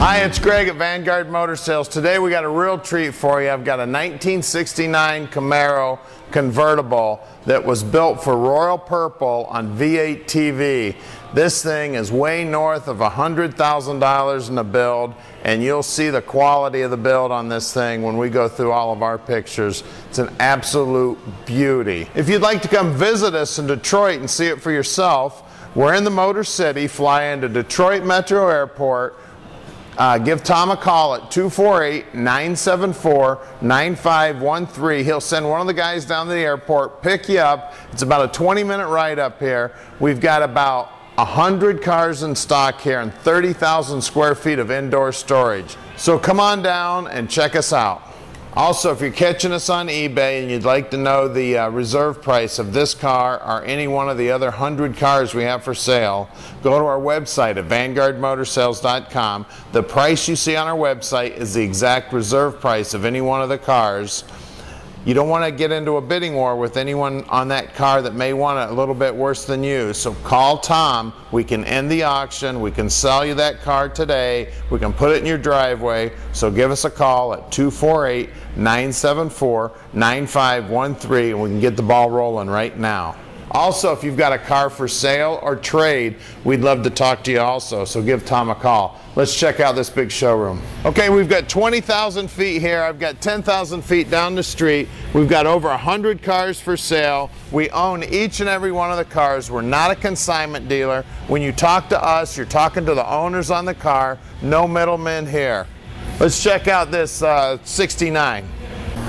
Hi, it's Greg at Vanguard Motor Sales. Today we got a real treat for you. I've got a 1969 Camaro convertible that was built for Royal Purple on V8 TV. This thing is way north of $100,000 in the build, and you'll see the quality of the build on this thing when we go through all of our pictures. It's an absolute beauty. If you'd like to come visit us in Detroit and see it for yourself, we're in the Motor City. Fly into Detroit Metro Airport. Give Tom a call at 248-974-9513. He'll send one of the guys down to the airport, pick you up. It's about a 20-minute ride up here. We've got about 100 cars in stock here and 30,000 square feet of indoor storage. So come on down and check us out. Also, if you're catching us on eBay and you'd like to know the reserve price of this car or any one of the other 100 cars we have for sale, go to our website at VanguardMotorsales.com. The price you see on our website is the exact reserve price of any one of the cars. You don't want to get into a bidding war with anyone on that car that may want it a little bit worse than you. So call Tom. We can end the auction. We can sell you that car today. We can put it in your driveway. So give us a call at 248-974-9513 and we can get the ball rolling right now. Also, if you've got a car for sale or trade, we'd love to talk to you also, so give Tom a call. Let's check out this big showroom. Okay, we've got 20,000 feet here. I've got 10,000 feet down the street. We've got over 100 cars for sale. We own each and every one of the cars. We're not a consignment dealer. When you talk to us, you're talking to the owners on the car. No middlemen here. Let's check out this 69.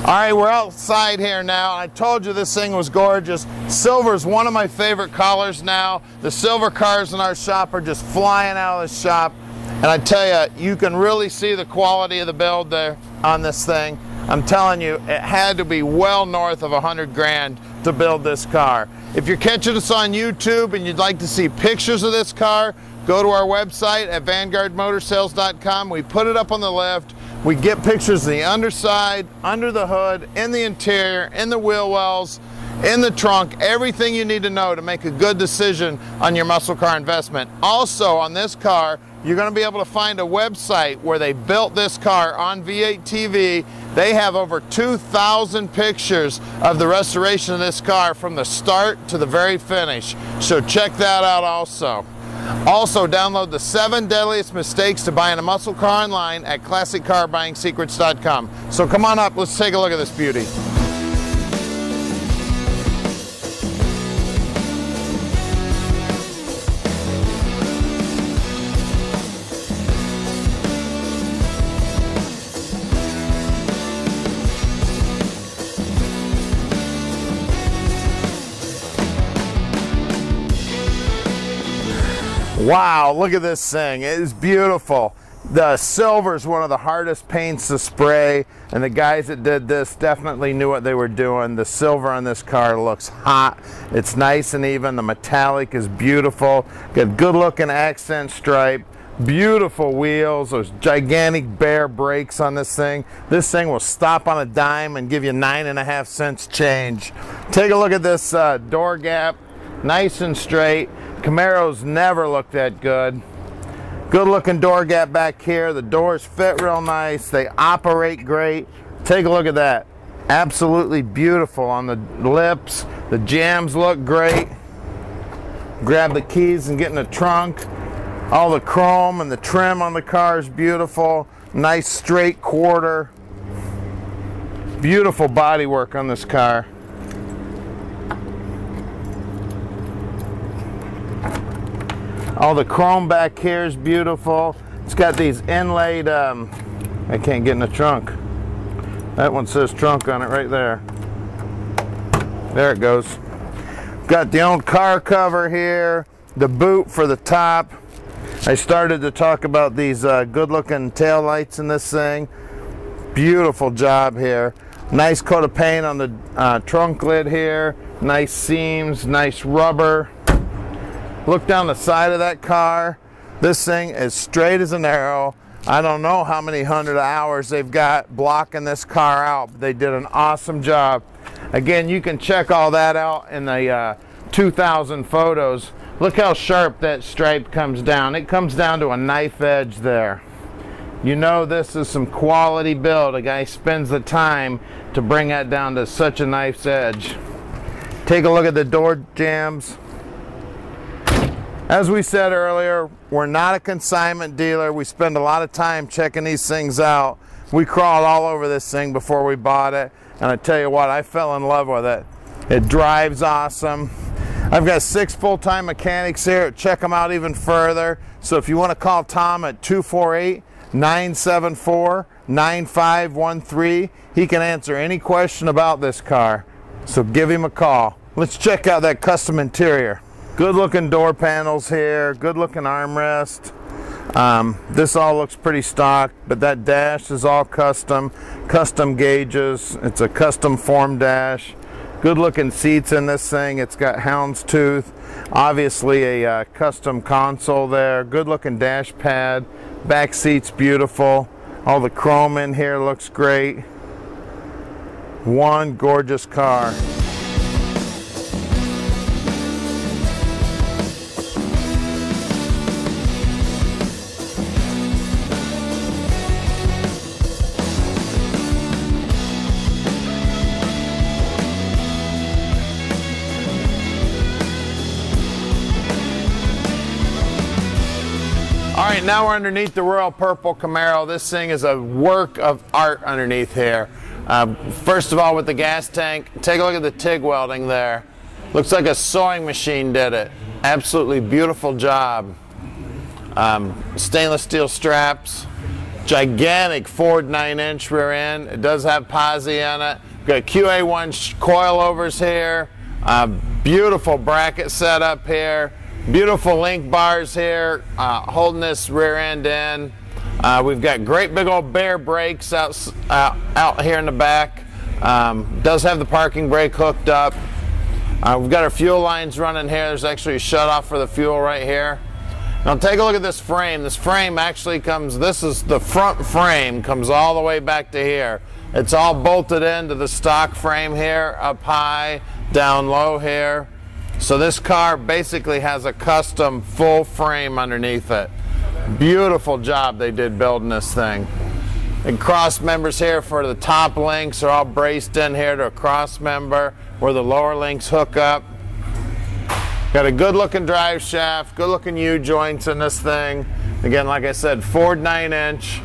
All right, we're outside here now. I told you this thing was gorgeous. Silver is one of my favorite colors now. The silver cars in our shop are just flying out of the shop. And I tell you, you can really see the quality of the build there on this thing. I'm telling you, it had to be well north of 100 grand to build this car. If you're catching us on YouTube and you'd like to see pictures of this car, go to our website at VanguardMotorsales.com. We put it up on the left. We get pictures of the underside, under the hood, in the interior, in the wheel wells, in the trunk, everything you need to know to make a good decision on your muscle car investment. Also, on this car, you're going to be able to find a website where they built this car on V8 TV. They have over 2,000 pictures of the restoration of this car from the start to the very finish. So check that out also. Also, download the 7 deadliest mistakes to buying a muscle car online at ClassicCarBuyingSecrets.com. So come on up, let's take a look at this beauty. Wow, look at this thing. It is beautiful. The silver is one of the hardest paints to spray, and the guys that did this definitely knew what they were doing. The silver on this car looks hot. It's nice and even. The metallic is beautiful. Got good looking accent stripe. Beautiful wheels. Those gigantic bare brakes on this thing. This thing will stop on a dime and give you 9.5 cents change. Take a look at this door gap. Nice and straight. Camaros never look that good. Good looking door gap back here. The doors fit real nice. They operate great. Take a look at that. Absolutely beautiful on the lips. The jambs look great. Grab the keys and get in the trunk. All the chrome and the trim on the car is beautiful. Nice straight quarter. Beautiful body work on this car. All the chrome back here is beautiful. It's got these inlaid, I can't get in the trunk. That one says trunk on it right there. There it goes. Got the old car cover here, the boot for the top. I started to talk about these good looking tail lights in this thing. Beautiful job here. Nice coat of paint on the trunk lid here. Nice seams, nice rubber. Look down the side of that car. This thing is straight as an arrow. I don't know how many hundred hours they've got blocking this car out, but they did an awesome job. Again, you can check all that out in the 2,000 photos. Look how sharp that stripe comes down. It comes down to a knife edge there. You know this is some quality build. A guy spends the time to bring that down to such a nice edge. Take a look at the door jambs. As we said earlier, we're not a consignment dealer. We spend a lot of time checking these things out. We crawled all over this thing before we bought it, and I tell you what, I fell in love with it. It drives awesome. I've got 6 full-time mechanics here. Check them out even further. So if you want to call Tom at 248-974-9513, he can answer any question about this car. So give him a call. Let's check out that custom interior. Good looking door panels here, good looking armrest. This all looks pretty stock, but that dash is all custom gauges. It's a custom form dash. Good looking seats in this thing. It's got houndstooth, obviously a custom console there. Good looking dash pad. Back seat's beautiful. All the chrome in here looks great. One gorgeous car. All right, now we're underneath the Royal Purple Camaro. This thing is a work of art underneath here. First of all, with the gas tank, take a look at the TIG welding there. Looks like a sewing machine did it. Absolutely beautiful job. Stainless steel straps. Gigantic Ford 9-inch rear end. It does have posi in it. Got QA1 coilovers here. Beautiful bracket setup here. Beautiful link bars here, holding this rear end in. We've got great big old Bear brakes out here in the back. Does have the parking brake hooked up. We've got our fuel lines running here. There's actually a shut off for the fuel right here. Now take a look at this frame. This frame actually comes, this is the front frame, comes all the way back to here. It's all bolted into the stock frame here, up high, down low here. So this car basically has a custom full frame underneath it. Beautiful job they did building this thing. And cross members here for the top links are all braced in here to a cross member where the lower links hook up. Got a good looking drive shaft, good looking U-joints in this thing. Again, like I said, Ford 9-inch.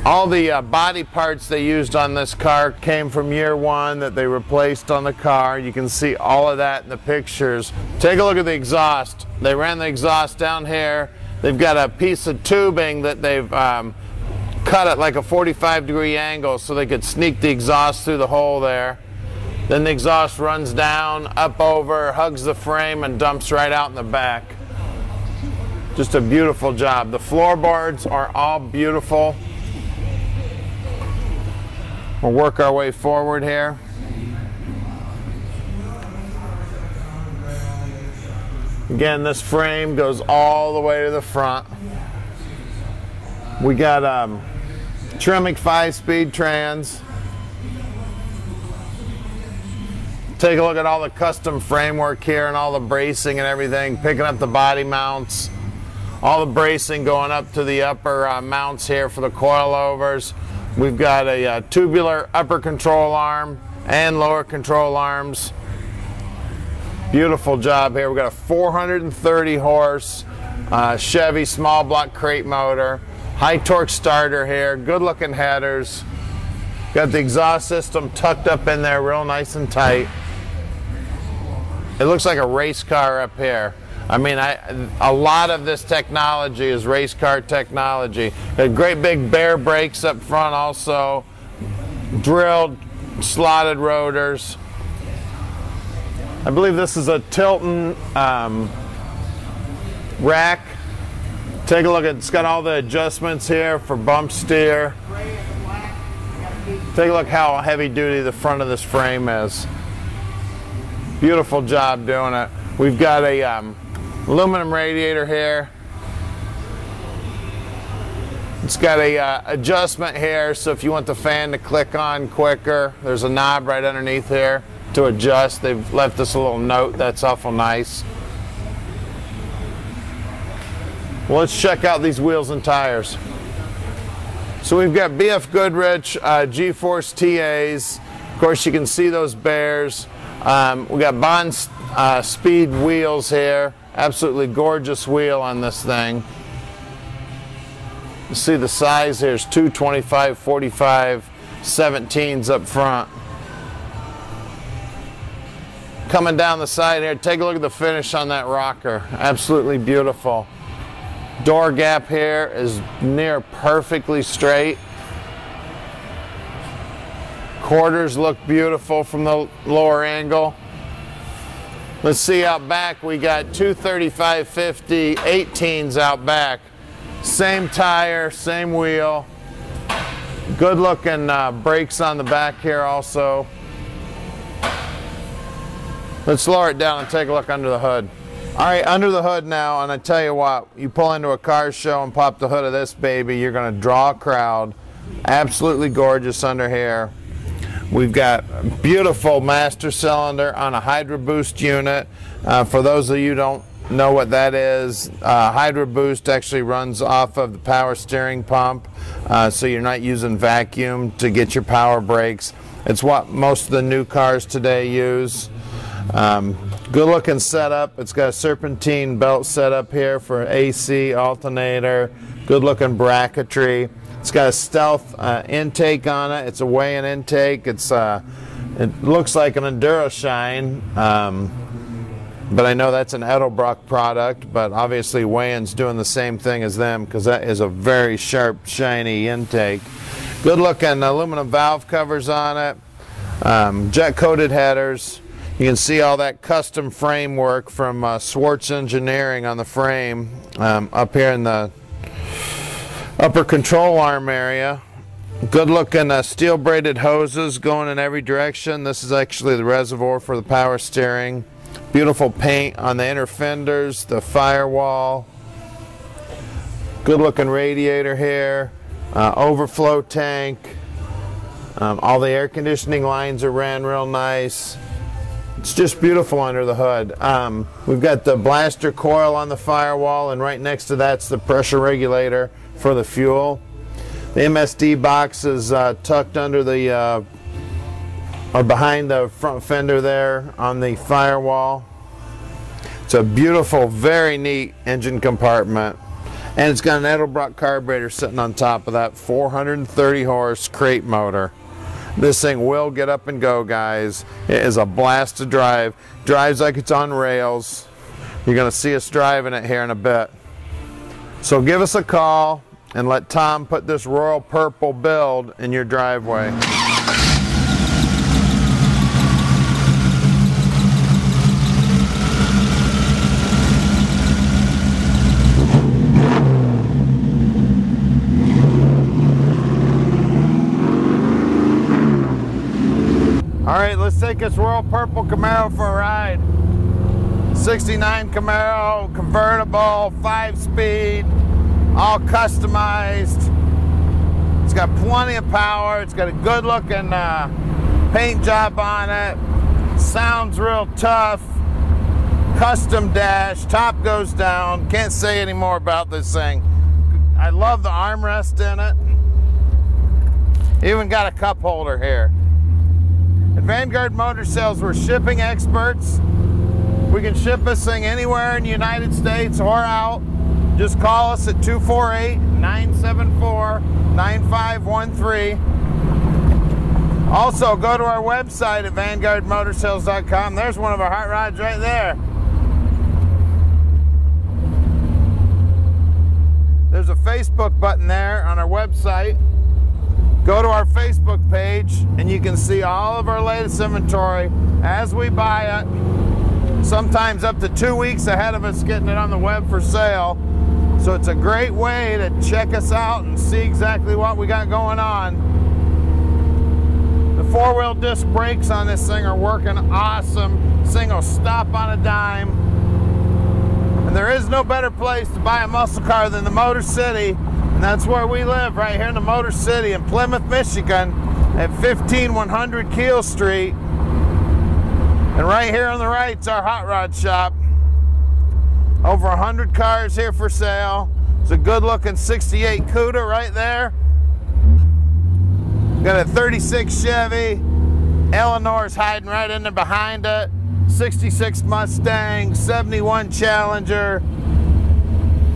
All the body parts they used on this car came from year one that they replaced on the car. You can see all of that in the pictures. Take a look at the exhaust. They ran the exhaust down here. They've got a piece of tubing that they've cut at like a 45-degree angle so they could sneak the exhaust through the hole there. Then the exhaust runs down, up over, hugs the frame, and dumps right out in the back. Just a beautiful job. The floorboards are all beautiful. We'll work our way forward here. Again, this frame goes all the way to the front. We got Tremec 5-speed trans. Take a look at all the custom framework here and all the bracing and everything, picking up the body mounts. All the bracing going up to the upper mounts here for the coilovers. We've got a tubular upper control arm and lower control arms. Beautiful job here. We've got a 430 horse Chevy small block crate motor. High torque starter here. Good looking headers. Got the exhaust system tucked up in there real nice and tight. It looks like a race car up here. I mean, a lot of this technology is race car technology. Got great big Bear brakes up front also. Drilled, slotted rotors. I believe this is a Tilton rack. Take a look at, it's got all the adjustments here for bump steer. Take a look how heavy duty the front of this frame is. Beautiful job doing it. We've got a aluminum radiator here. It's got a adjustment here, so if you want the fan to click on quicker, there's a knob right underneath here to adjust. They've left us a little note. That's awful nice. Well, let's check out these wheels and tires. So we've got BF Goodrich G-Force TAs. Of course, you can see those bears. We got Bond Speed wheels here. Absolutely gorgeous wheel on this thing. You see the size here is 225, 45, 17s up front. Coming down the side here, take a look at the finish on that rocker. Absolutely beautiful. Door gap here is near perfectly straight. Quarters look beautiful from the lower angle. Let's see out back, we got 235/50 18s out back. Same tire, same wheel. Good looking brakes on the back here also. Let's lower it down and take a look under the hood. All right, under the hood now, and I tell you what, you pull into a car show and pop the hood of this baby, you're gonna draw a crowd. Absolutely gorgeous under here. We've got a beautiful master cylinder on a Hydro Boost unit. For those of you who don't know what that is, Hydro Boost actually runs off of the power steering pump, so you're not using vacuum to get your power brakes. It's what most of the new cars today use. Good looking setup. It's got a serpentine belt setup here for AC, alternator, good looking bracketry. It's got a stealth intake on it. It's a weigh-in intake. It looks like an Enduro Shine, but I know that's an Edelbrock product, but obviously weigh-in's doing the same thing as them because that is a very sharp, shiny intake. Good looking aluminum valve covers on it. Jet coated headers. You can see all that custom framework from Swartz Engineering on the frame up here in the upper control arm area. Good looking steel braided hoses going in every direction. This is actually the reservoir for the power steering. Beautiful paint on the inner fenders, the firewall. Good looking radiator here. Overflow tank. All the air conditioning lines are ran real nice. It's just beautiful under the hood. We've got the blaster coil on the firewall, and right next to that's the pressure regulator for the fuel. The MSD box is tucked under the or behind the front fender there on the firewall. It's a beautiful, very neat engine compartment, and it's got an Edelbrock carburetor sitting on top of that 430 horse crate motor. This thing will get up and go, guys. It is a blast to drive. Drives like it's on rails. You're going to see us driving it here in a bit. So give us a call and let Tom put this royal purple build in your driveway. All right, let's take this royal purple Camaro for a ride. 69 Camaro, convertible, 5-speed, all customized. It's got plenty of power. It's got a good looking paint job on it. Sounds real tough. Custom dash, top goes down. Can't say any more about this thing. I love the armrest in it. Even got a cup holder here. At Vanguard Motor Sales, we're shipping experts. We can ship this thing anywhere in the United States or out. Just call us at 248-974-9513. Also, go to our website at vanguardmotorsales.com. There's one of our hot rods right there. There's a Facebook button there on our website. Go to our Facebook page and you can see all of our latest inventory as we buy it. Sometimes up to 2 weeks ahead of us getting it on the web for sale. So it's a great way to check us out and see exactly what we got going on. The four-wheel disc brakes on this thing are working awesome. Single stop on a dime. And there is no better place to buy a muscle car than the Motor City. And that's where we live, right here in the Motor City in Plymouth, Michigan at 15100 Keel Street. And right here on the right is our hot rod shop. Over 100 cars here for sale. It's a good looking 68 Cuda right there. Got a 36 Chevy. Eleanor's hiding right in there behind it. 66 Mustang, 71 Challenger.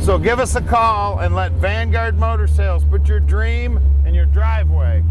So give us a call and let Vanguard Motor Sales put your dream in your driveway.